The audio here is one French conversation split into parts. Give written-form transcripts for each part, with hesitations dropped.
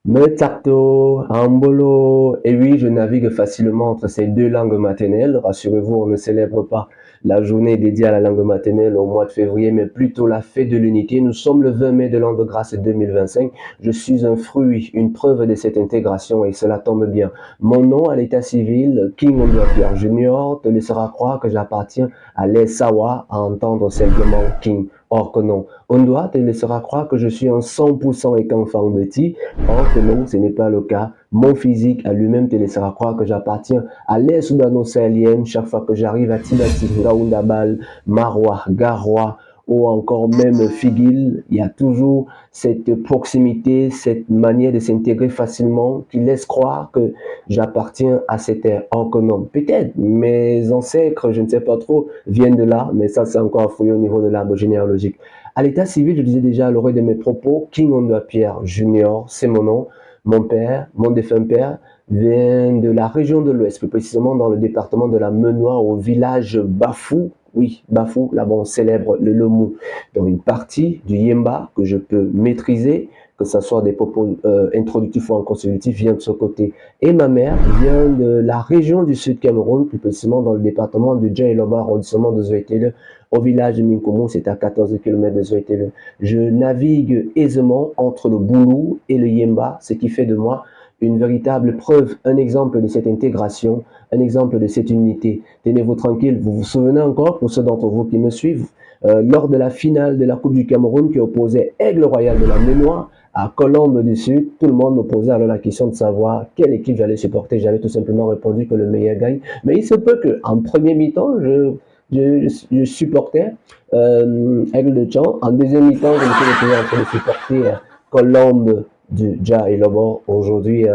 Metato, Ambolo, et oui, je navigue facilement entre ces deux langues maternelles. Rassurez-vous, on ne célèbre pas la journée dédiée à la langue maternelle au mois de février, mais plutôt la fête de l'unité. Nous sommes le 20 mai de l'an de grâce 2025. Je suis un fruit, une preuve de cette intégration et cela tombe bien. Mon nom à l'état civil, King Ondua Pierre Junior, te laissera croire que j'appartiens à l'Essawa à entendre simplement King. Or que non. Ondua te laissera croire que je suis un 100% écanfant petit. Or que non, ce n'est pas le cas. Mon physique à lui-même te laissera croire que j'appartiens à l'ère soudano-sahélienne chaque fois que j'arrive à Tibati, Ngaoundabal, Maroua, Garoua ou encore même Figil. Il y a toujours cette proximité, cette manière de s'intégrer facilement qui laisse croire que j'appartiens à cette ère. Or que non, peut-être mes ancêtres, je ne sais pas trop, viennent de là, mais ça c'est encore à fouiller au niveau de l'arbre généalogique. À l'état civil, je disais déjà à l'oreille de mes propos, King Ondua Pierre Junior, c'est mon nom. Mon père, mon défunt père, vient de la région de l'Ouest, plus précisément dans le département de la Menoire, au village Bafou. Oui, Bafou, là-bas on célèbre le Lomou. Donc une partie du Yemba que je peux maîtriser, que ce soit des propos introductifs ou en consécutif, vient de ce côté. Et ma mère vient de la région du Sud Cameroun, plus précisément dans le département du Dja-et-Loba, arrondissement de Zoétele, au village de Minkoumou, c'est à 14 km de Zoétele. Je navigue aisément entre le Boulou et le Yemba, ce qui fait de moi une véritable preuve, un exemple de cette intégration, un exemple de cette unité. Tenez-vous tranquille, vous vous souvenez encore, pour ceux d'entre vous qui me suivent, lors de la finale de la Coupe du Cameroun qui opposait Aigle Royal de la Mémoire à Colombe du Sud, tout le monde me posait alors la question de savoir quelle équipe j'allais supporter. J'avais tout simplement répondu que le meilleur gagne. Mais il se peut qu'en premier mi-temps, je supportais Aigle de Champ. En deuxième mi-temps, je me suis retrouvé en train de supporter Colombe du Dja et Lobo. Aujourd'hui,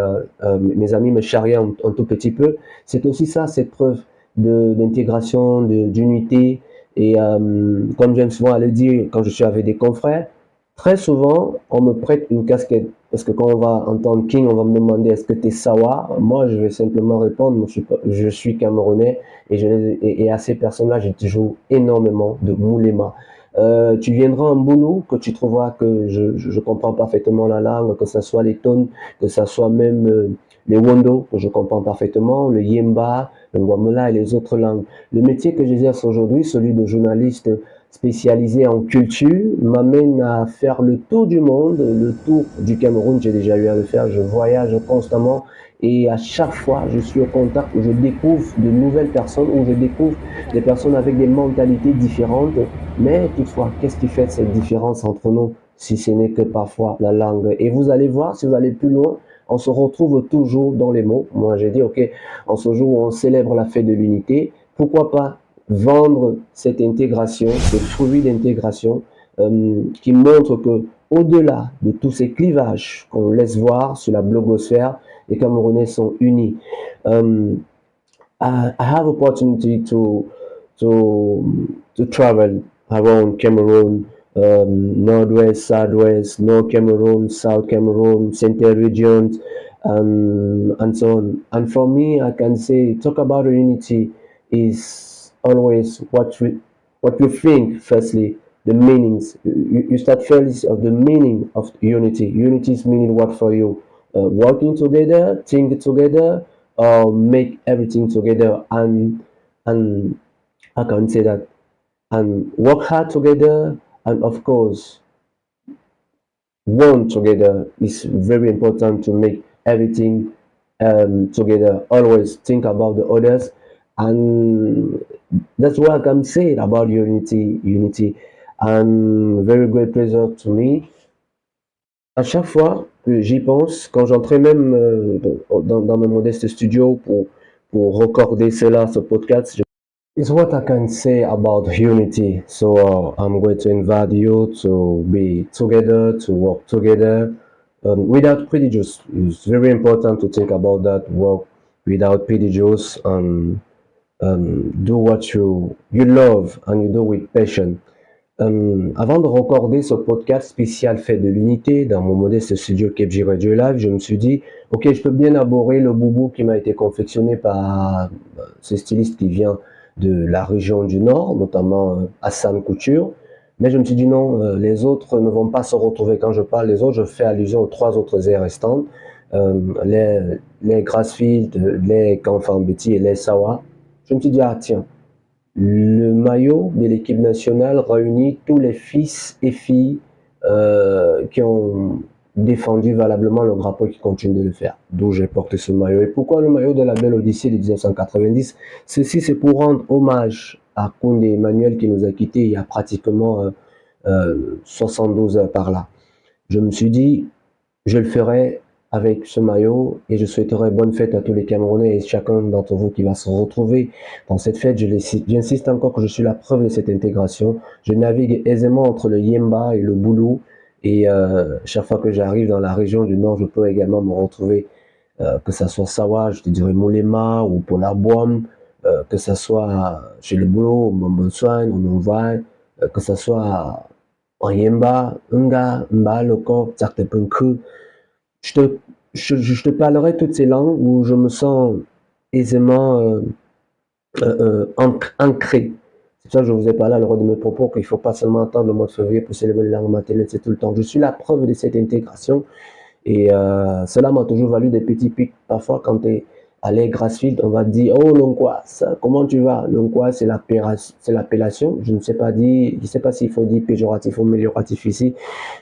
mes amis me charriaient un tout petit peu. C'est aussi ça, cette preuve d'intégration, d'unité. Et comme j'aime souvent à le dire quand je suis avec des confrères, très souvent, on me prête une casquette. Parce que quand on va entendre King, on va me demander est-ce que tu es Sawa. Moi, je vais simplement répondre je suis Camerounais et à ces personnes-là, j'ai toujours énormément de moulema. Tu viendras en boulot que tu trouveras que je comprends parfaitement la langue, que ce soit les tonnes, que ce soit même les wondo, que je comprends parfaitement, le yemba, le ngwamela et les autres langues. Le métier que j'exerce aujourd'hui, celui de journaliste spécialisé en culture, m'amène à faire le tour du monde, le tour du Cameroun, j'ai déjà eu à le faire, je voyage constamment et à chaque fois, je suis au contact où je découvre de nouvelles personnes, où je découvre des personnes avec des mentalités différentes. Mais toutefois, qu'est-ce qui fait cette différence entre nous si ce n'est que parfois la langue? Et vous allez voir, si vous allez plus loin, on se retrouve toujours dans les mots. Moi, j'ai dit, OK, en ce jour où on célèbre la fête de l'unité, pourquoi pas vendre cette intégration, ce fruit d'intégration qui montre que au-delà de tous ces clivages qu'on laisse voir sur la blogosphère, les Camerounais sont unis. Um, I have opportunity to travel around Cameroon, northwest, southwest, North Cameroon, South Cameroon, Central regions, and so on. And for me, I can say talk about unity is always what you think. Firstly, the meanings. You start first of the meaning of unity. Unity is meaning what for you? Working together, think together, make everything together and I can say that and work hard together and of course one together is very important to make everything together. Always think about the others and that's what I can say about unity and very great pleasure to me. À chaque fois que j'y pense, quand j'entrais même dans mon modeste studio pour recorder cela, ce podcast, is what I can say about unity. So I'm going to invite you to be together, to work together without prejudice. It's very important to think about that work without prejudice and do what you love and you do with passion. Avant de recorder ce podcast spécial fait de l'unité dans mon modeste studio KFG Radio Live, je me suis dit, ok, je peux bien aborder le boubou qui m'a été confectionné par ce styliste qui vient de la région du Nord, notamment Hassan Couture. Mais je me suis dit non, les autres ne vont pas se retrouver. Quand je parle des autres, je fais allusion aux trois autres aires restantes, les Grassfield, les Canfin-Betty et les Sawa. Je me suis dit, ah tiens, le maillot de l'équipe nationale réunit tous les fils et filles qui ont défendu valablement le drapeau et qui continuent de le faire. D'où j'ai porté ce maillot. Et pourquoi le maillot de la belle Odyssée de 1990? Ceci, c'est pour rendre hommage à Koundé Emmanuel qui nous a quittés il y a pratiquement 72 heures par là. Je me suis dit, je le ferai avec ce maillot et je souhaiterai bonne fête à tous les Camerounais et chacun d'entre vous qui va se retrouver dans cette fête. J'insiste encore que je suis la preuve de cette intégration. Je navigue aisément entre le Yemba et le Boulou et chaque fois que j'arrive dans la région du Nord, je peux également me retrouver, que ça soit Sawa, je te dirais Moulema ou Ponabouam, que ça soit chez le Boulot, au Mbonswan, au Nongvan, que ça soit en Yemba, Nga, Mba, Loko, Tsartepenku. Je te, je te parlerai toutes ces langues où je me sens aisément ancré. C'est ça que je vous ai parlé à l'heure de mes propos, qu'il ne faut pas seulement attendre le mois de février pour célébrer les langues maternelles, c'est tout le temps. Je suis la preuve de cette intégration et cela m'a toujours valu des petits pics. Parfois, quand tu es à l'air Grassfield, on va te dire, oh Lonkwa, comment tu vas? Lonkwa, c'est l'appellation. Je ne sais pas dire, je ne sais pas s'il faut dire péjoratif ou amélioratif ici,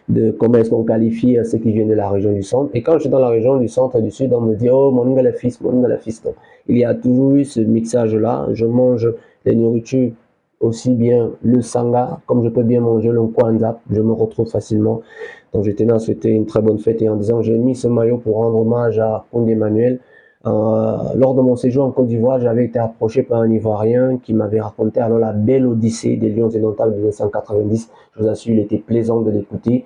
de comment est-ce qu'on qualifie ceux qui viennent de la région du centre. Et quand je suis dans la région du centre et du sud, on me dit, oh, mon nouvel fils, mon nouvel fils. Donc, il y a toujours eu ce mixage-là. Je mange les nourritures aussi bien le sanga, comme je peux bien manger le kwanza, je me retrouve facilement. Donc, je tenais à souhaiter une très bonne fête et en disant, j'ai mis ce maillot pour rendre hommage à Koundé Emmanuel. Lors de mon séjour en Côte d'Ivoire, j'avais été approché par un Ivoirien qui m'avait raconté alors la belle odyssée des Lions indomptables de 1990. Je vous assure, il était plaisant de l'écouter.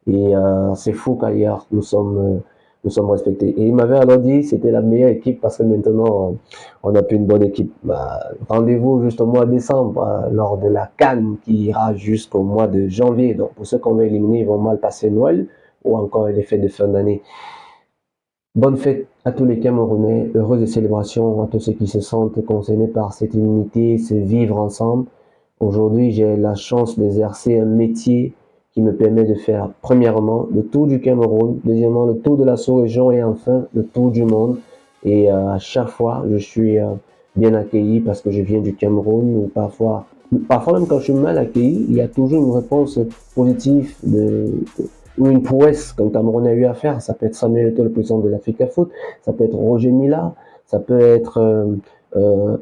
Et c'est fou qu'ailleurs, nous sommes respectés. Et il m'avait alors dit c'était la meilleure équipe parce que maintenant, on n'a plus une bonne équipe. Bah, rendez-vous juste au mois de décembre, lors de la CAN qui ira jusqu'au mois de janvier. Donc, pour ceux qu'on va éliminer, ils vont mal passer Noël ou encore les fêtes de fin d'année. Bonne fête à tous les Camerounais, heureuses célébrations à tous ceux qui se sentent concernés par cette unité, ce vivre ensemble. Aujourd'hui, j'ai la chance d'exercer un métier qui me permet de faire, premièrement, le tour du Cameroun, deuxièmement, le tour de la sous-région et enfin, le tour du monde. Et à chaque fois, je suis bien accueilli parce que je viens du Cameroun ou parfois même quand je suis mal accueilli, il y a toujours une réponse positive ou une prouesse qu'un Camerounais a eu à faire. Ça peut être Samuel Eto'o, le président de l'Africa Foot, ça peut être Roger Mila, ça peut être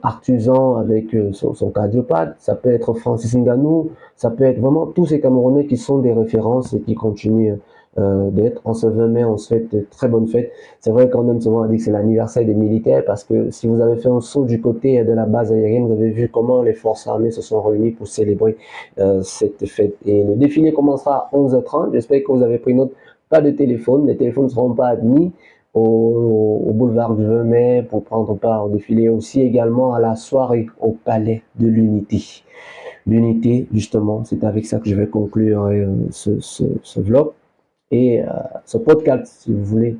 Artusan avec son cardiopathe, ça peut être Francis Ngannou, ça peut être vraiment tous ces Camerounais qui sont des références et qui continuent d'être. En ce 20 mai, on se fête de très bonnes fêtes. C'est vrai qu'on aime souvent dire que c'est l'anniversaire des militaires parce que si vous avez fait un saut du côté de la base aérienne, vous avez vu comment les forces armées se sont réunies pour célébrer cette fête. Et le défilé commencera à 11h30. J'espère que vous avez pris note. Pas de téléphone, les téléphones ne seront pas admis au boulevard du 20 mai pour prendre part au défilé, aussi également à la soirée au Palais de l'Unité. L'unité, justement, c'est avec ça que je vais conclure ce vlog et ce podcast, si vous voulez.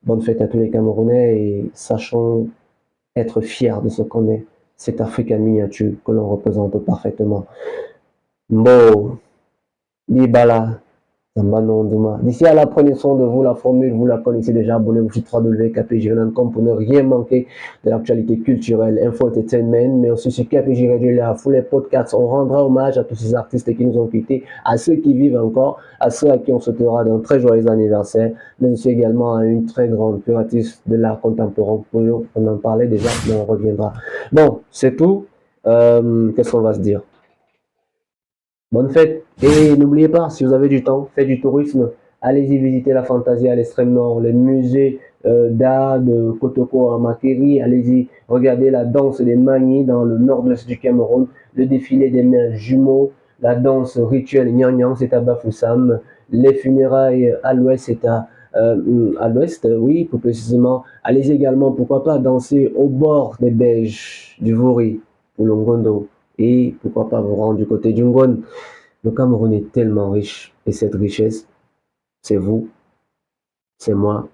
Bonne fête à tous les Camerounais et sachons être fiers de ce qu'on est, cette Afrique en miniature que l'on représente parfaitement. Bon, Bibala, d'ici à là, prenez soin de vous. La formule, vous la connaissez déjà. Abonnez-vous sur www.kpjrenan.com pour ne rien manquer de l'actualité culturelle, info, entertainment, mais aussi sur KPJ Radio, à les podcasts. On rendra hommage à tous ces artistes qui nous ont quittés, à ceux qui vivent encore, à ceux à qui on souhaitera d'un très joyeux anniversaire, mais aussi également à une très grande curatrice de l'art contemporain. On en parlait déjà, mais on reviendra. Bon, c'est tout. Qu'est-ce qu'on va se dire? Bonne fête. Et n'oubliez pas, si vous avez du temps, faites du tourisme. Allez-y visiter la Fantasie à l'extrême nord, les musées d'art de Kotoko à Makeri. Allez-y regarder la danse des Magni dans le nord-ouest du Cameroun, le défilé des mères jumeaux, la danse rituelle Nyang c'est à Bafoussam, les funérailles à l'ouest, c'est à l'ouest, oui, plus précisément. Allez-y également, pourquoi pas, danser au bord des berges du Vori, pour Longondo. Et pourquoi pas vous rendre du côté du Ngon. Le Cameroun est tellement riche. Et cette richesse, c'est vous, c'est moi.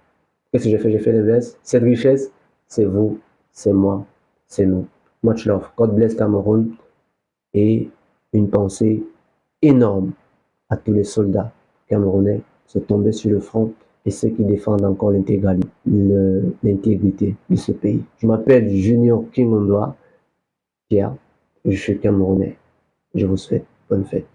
Qu'est-ce que j'ai fait? J'ai fait l'inverse. Cette richesse, c'est vous, c'est moi, c'est nous. Much love. God bless Cameroun. Et une pensée énorme à tous les soldats camerounais se tomber sur le front et ceux qui défendent encore l'intégrité de ce pays. Je m'appelle Junior Kingondoa Pierre, je suis camerounais. Je vous souhaite bonne fête.